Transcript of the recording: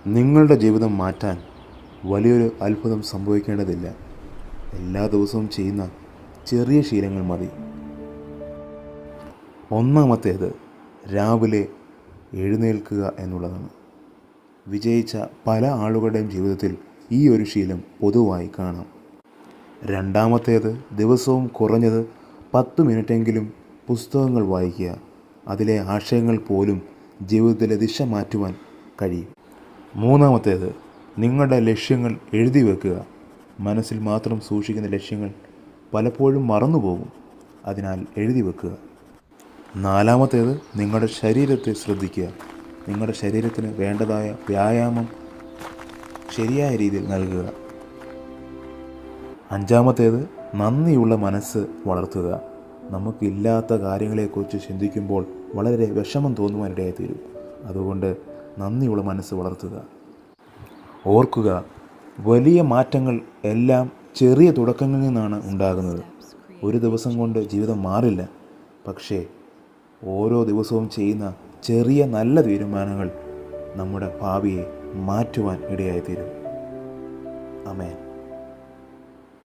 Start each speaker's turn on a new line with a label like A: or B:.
A: നിങ്ങളുടെ ജീവിതം മാറ്റാൻ വലിയൊരു അത്ഭുതം സംഭവിക്കേണ്ടതില്ല. എല്ലാ ദിവസവും ചെയ്യുന്ന ചെറിയ ശീലങ്ങൾ മതി. ഒന്നാമത്തേത് രാവിലെ എഴുന്നേൽക്കുക എന്നുള്ളതാണ്. വിജയിച്ച പല ആളുകളുടെയും ജീവിതത്തിൽ ഈ ഒരു ശീലം പൊതുവായി കാണാം. രണ്ടാമത്തേത് ദിവസവും കുറഞ്ഞത് 10 മിനിറ്റെങ്കിലും പുസ്തകങ്ങൾ വായിക്കുക. അതിലെ ആശയങ്ങൾ പോലും ജീവിതത്തിലെ ദിശ മാറ്റുവാൻ കഴിയും. മൂന്നാമത്തേത് നിങ്ങളുടെ ലക്ഷ്യങ്ങൾ എഴുതി വെക്കുക. മനസ്സിൽ മാത്രം സൂക്ഷിക്കുന്ന ലക്ഷ്യങ്ങൾ പലപ്പോഴും മറന്നുപോകും. അതിനാൽ എഴുതി വെക്കുക. നാലാമത്തേത് നിങ്ങളുടെ ശരീരത്തെ ശ്രദ്ധിക്കുക. നിങ്ങളുടെ ശരീരത്തിന് വേണ്ടതായ വ്യായാമം ശരിയായ രീതിയിൽ നൽകുക. അഞ്ചാമത്തേത് നന്ദിയുള്ള മനസ്സ് വളർത്തുക. നമുക്കില്ലാത്ത കാര്യങ്ങളെക്കുറിച്ച് ചിന്തിക്കുമ്പോൾ വളരെ വിഷമം തോന്നുവാനിടയായി തീരും. അതുകൊണ്ട് നന്ദിയുള്ള മനസ്സ് വളർത്തുക. ഓർക്കുക, വലിയ മാറ്റങ്ങൾ എല്ലാം ചെറിയ തുടക്കങ്ങളിൽ നിന്നാണ് ഉണ്ടാകുന്നത്. ഒരു ദിവസം കൊണ്ട് ജീവിതം മാറില്ല. പക്ഷേ ഓരോ ദിവസവും ചെയ്യുന്ന ചെറിയ നല്ല തീരുമാനങ്ങൾ നമ്മുടെ ഭാവിയെ മാറ്റുവാൻ ഇടയായി തീരും. ആമേൻ.